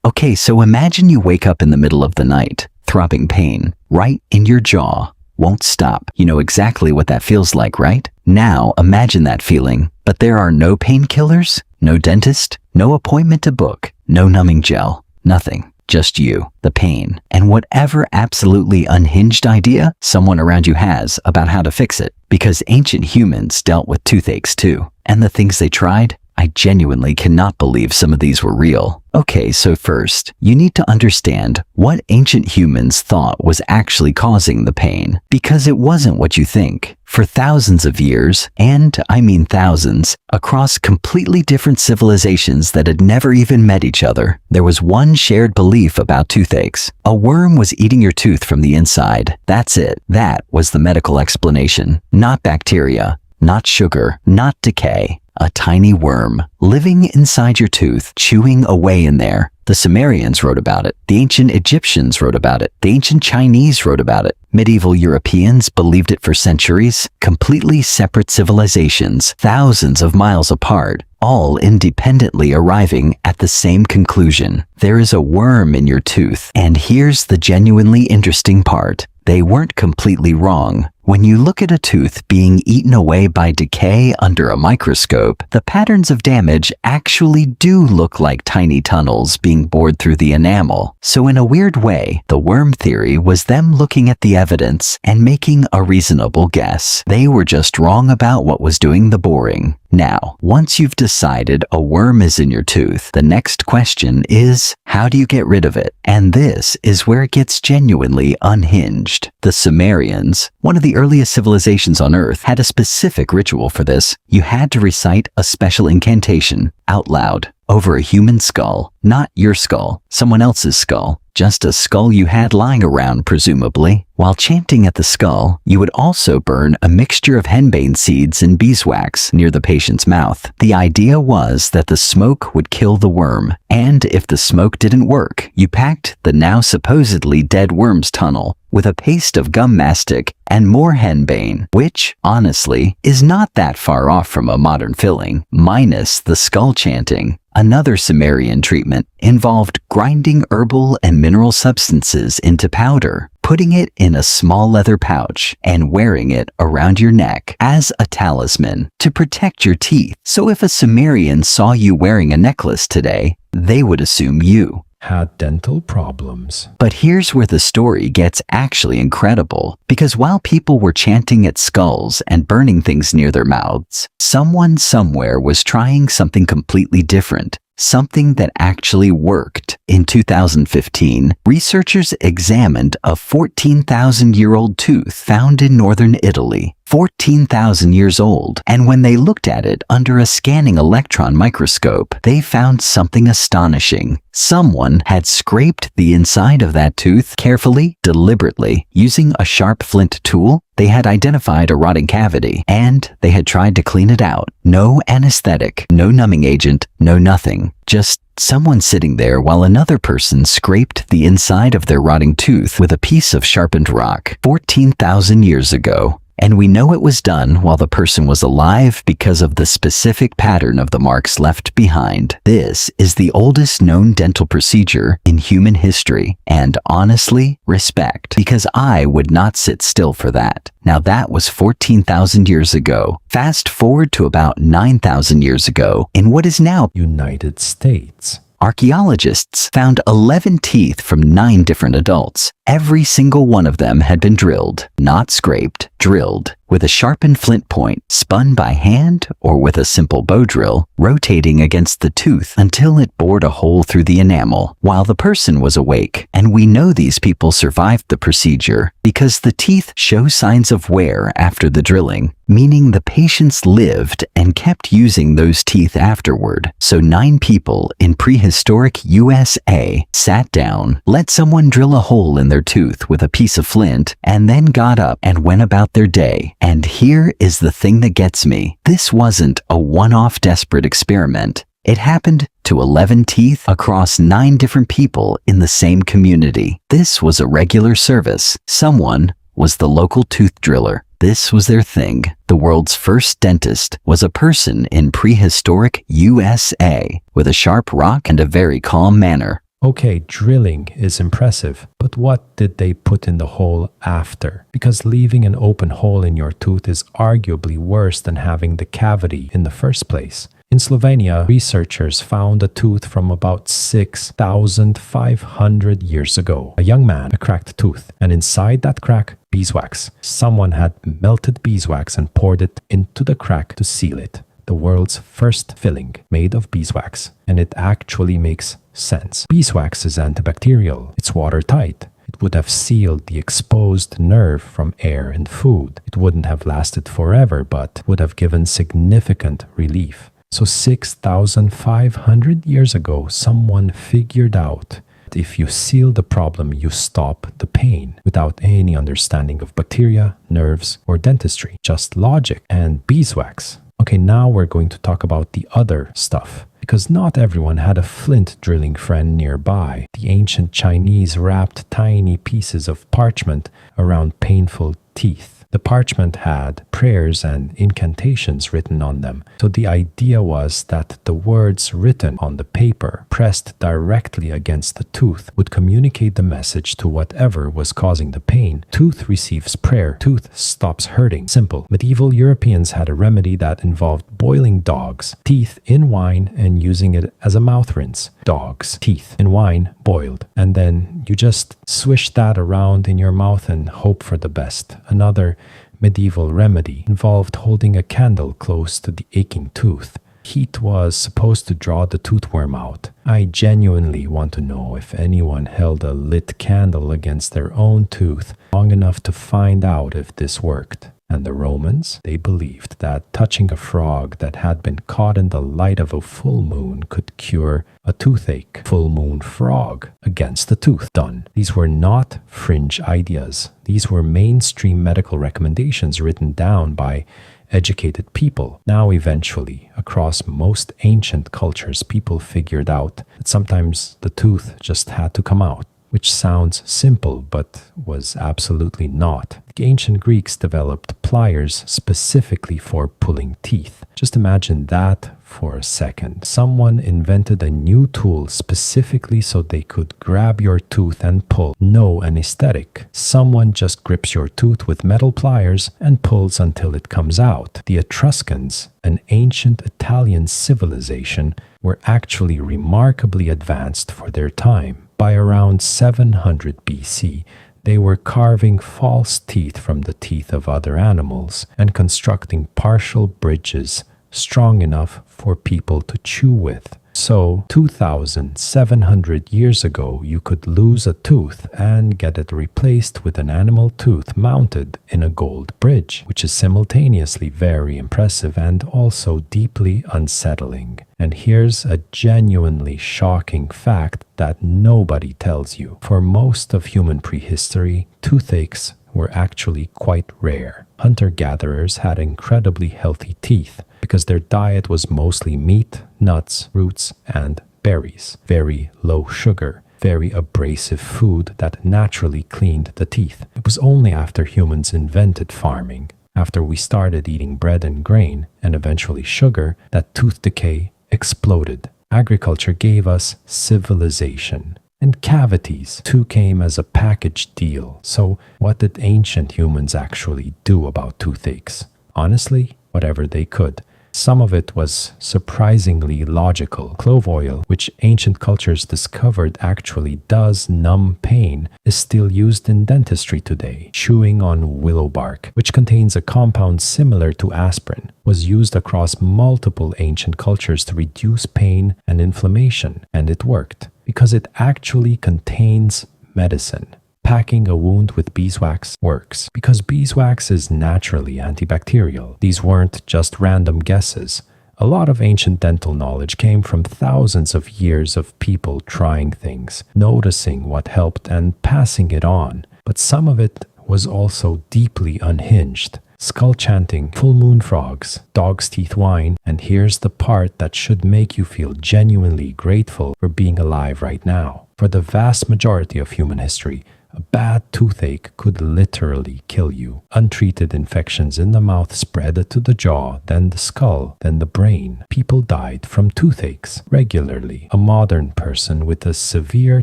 Okay, so imagine you wake up in the middle of the night, throbbing pain, right in your jaw. Won't stop. You know exactly what that feels like, right? Now imagine that feeling, but there are no painkillers, no dentist, no appointment to book, no numbing gel, nothing. Just you, the pain, and whatever absolutely unhinged idea someone around you has about how to fix it. Because ancient humans dealt with toothaches too, and the things they tried, I genuinely cannot believe some of these were real. Okay, so first, you need to understand what ancient humans thought was actually causing the pain, because it wasn't what you think. For thousands of years, and I mean thousands, across completely different civilizations that had never even met each other, there was one shared belief about toothaches. A worm was eating your tooth from the inside. That's it. That was the medical explanation. Not bacteria, not sugar, not decay. A tiny worm living inside your tooth, chewing away in there. The Sumerians wrote about it. The ancient Egyptians wrote about it. The ancient Chinese wrote about it. Medieval Europeans believed it for centuries. Completely separate civilizations, thousands of miles apart, all independently arriving at the same conclusion. There is a worm in your tooth. And here's the genuinely interesting part. They weren't completely wrong. When you look at a tooth being eaten away by decay under a microscope, the patterns of damage actually do look like tiny tunnels being bored through the enamel. So in a weird way, the worm theory was them looking at the evidence and making a reasonable guess. They were just wrong about what was doing the boring. Now, once you've decided a worm is in your tooth, the next question is, how do you get rid of it? And this is where it gets genuinely unhinged. The Sumerians, one of the earliest civilizations on Earth, had a specific ritual for this. You had to recite a special incantation out loud over a human skull, not your skull, someone else's skull, just a skull you had lying around, presumably. While chanting at the skull, you would also burn a mixture of henbane seeds and beeswax near the patient's mouth. The idea was that the smoke would kill the worm, and if the smoke didn't work, you packed the now supposedly dead worm's tunnel with a paste of gum mastic and more henbane, which, honestly, is not that far off from a modern filling, minus the skull chanting. Another Sumerian treatment involved grinding herbal and mineral substances into powder, putting it in a small leather pouch, and wearing it around your neck as a talisman to protect your teeth. So if a Sumerian saw you wearing a necklace today, they would assume you had dental problems. But here's where the story gets actually incredible, because while people were chanting at skulls and burning things near their mouths, someone somewhere was trying something completely different, something that actually worked. In 2015, researchers examined a 14,000-year-old tooth found in northern Italy. 14,000 years old, and when they looked at it under a scanning electron microscope, they found something astonishing. Someone had scraped the inside of that tooth carefully, deliberately, using a sharp flint tool. They had identified a rotting cavity, and they had tried to clean it out. No anesthetic, no numbing agent, no nothing. Just someone sitting there while another person scraped the inside of their rotting tooth with a piece of sharpened rock 14,000 years ago. And we know it was done while the person was alive because of the specific pattern of the marks left behind. This is the oldest known dental procedure in human history, and honestly, respect, because I would not sit still for that. Now that was 14,000 years ago. Fast forward to about 9,000 years ago in what is now United States. Archaeologists found 11 teeth from 9 different adults. Every single one of them had been drilled, not scraped, drilled, with a sharpened flint point, spun by hand or with a simple bow drill, rotating against the tooth until it bored a hole through the enamel while the person was awake. And we know these people survived the procedure because the teeth show signs of wear after the drilling, meaning the patients lived and kept using those teeth afterward. So 9 people in prehistoric USA sat down, let someone drill a hole in their tooth with a piece of flint, and then got up and went about their day. And here is the thing that gets me. This wasn't a one-off desperate experiment. It happened to 11 teeth across 9 different people in the same community. This was a regular service. Someone was the local tooth driller. This was their thing. The world's first dentist was a person in prehistoric USA with a sharp rock and a very calm manner. Okay, drilling is impressive, but what did they put in the hole after? Because leaving an open hole in your tooth is arguably worse than having the cavity in the first place. In Slovenia, researchers found a tooth from about 6,500 years ago. A young man, a cracked tooth, and inside that crack, beeswax. Someone had melted beeswax and poured it into the crack to seal it. The world's first filling made of beeswax, and it actually makes sense. Beeswax is antibacterial. It's watertight. It would have sealed the exposed nerve from air and food. It wouldn't have lasted forever, but would have given significant relief. So 6,500 years ago, someone figured out that if you seal the problem, you stop the pain without any understanding of bacteria, nerves, or dentistry. Just logic and beeswax. Okay, now we're going to talk about the other stuff, because not everyone had a flint drilling friend nearby. The ancient Chinese wrapped tiny pieces of parchment around painful teeth. The parchment had prayers and incantations written on them. So the idea was that the words written on the paper, pressed directly against the tooth, would communicate the message to whatever was causing the pain. Tooth receives prayer. Tooth stops hurting. Simple. Medieval Europeans had a remedy that involved boiling dogs' teeth in wine and using it as a mouth rinse. Dogs' teeth in wine boiled. And then you just swish that around in your mouth and hope for the best. Another medieval remedy involved holding a candle close to the aching tooth. Heat was supposed to draw the toothworm out. I genuinely want to know if anyone held a lit candle against their own tooth long enough to find out if this worked. And the Romans, they believed that touching a frog that had been caught in the light of a full moon could cure a toothache. Full moon frog against the tooth. Done. These were not fringe ideas. These were mainstream medical recommendations written down by educated people. Now eventually, across most ancient cultures, people figured out that sometimes the tooth just had to come out, which sounds simple but was absolutely not. The ancient Greeks developed pliers specifically for pulling teeth. Just imagine that for a second. Someone invented a new tool specifically so they could grab your tooth and pull. No anesthetic. Someone just grips your tooth with metal pliers and pulls until it comes out. The Etruscans, an ancient Italian civilization, were actually remarkably advanced for their time. By around 700 BC, they were carving false teeth from the teeth of other animals and constructing partial bridges strong enough for people to chew with. So, 2,700 years ago, you could lose a tooth and get it replaced with an animal tooth mounted in a gold bridge, which is simultaneously very impressive and also deeply unsettling. And here's a genuinely shocking fact that nobody tells you. For most of human prehistory, toothaches were actually quite rare. Hunter-gatherers had incredibly healthy teeth because their diet was mostly meat, nuts, roots, and berries. Very low sugar, very abrasive food that naturally cleaned the teeth. It was only after humans invented farming, after we started eating bread and grain, and eventually sugar, that tooth decay exploded. Agriculture gave us civilization. And cavities too came as a package deal. So what did ancient humans actually do about toothaches? Honestly, whatever they could. Some of it was surprisingly logical. Clove oil, which ancient cultures discovered actually does numb pain, is still used in dentistry today. Chewing on willow bark, which contains a compound similar to aspirin, was used across multiple ancient cultures to reduce pain and inflammation, and it worked because it actually contains medicine. Packing a wound with beeswax works because beeswax is naturally antibacterial. These weren't just random guesses. A lot of ancient dental knowledge came from thousands of years of people trying things, noticing what helped and passing it on. But some of it was also deeply unhinged. Skull chanting, full moon frogs, dog's teeth wine, and here's the part that should make you feel genuinely grateful for being alive right now. For the vast majority of human history, A bad toothache could literally kill you. Untreated infections in the mouth spread to the jaw, then the skull, then the brain. People died from toothaches regularly. A modern person with a severe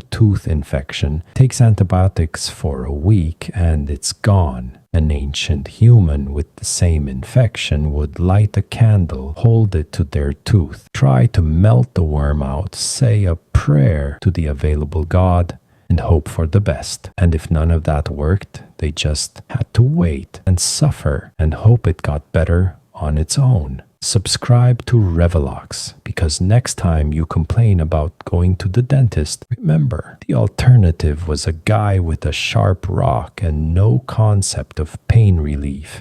tooth infection takes antibiotics for a week and it's gone. An ancient human with the same infection would light a candle, hold it to their tooth, try to melt the worm out, say a prayer to the available god, and hope for the best. And if none of that worked, they just had to wait and suffer and hope it got better on its own. Subscribe to Revelox, because next time you complain about going to the dentist, remember, the alternative was a guy with a sharp rock and no concept of pain relief.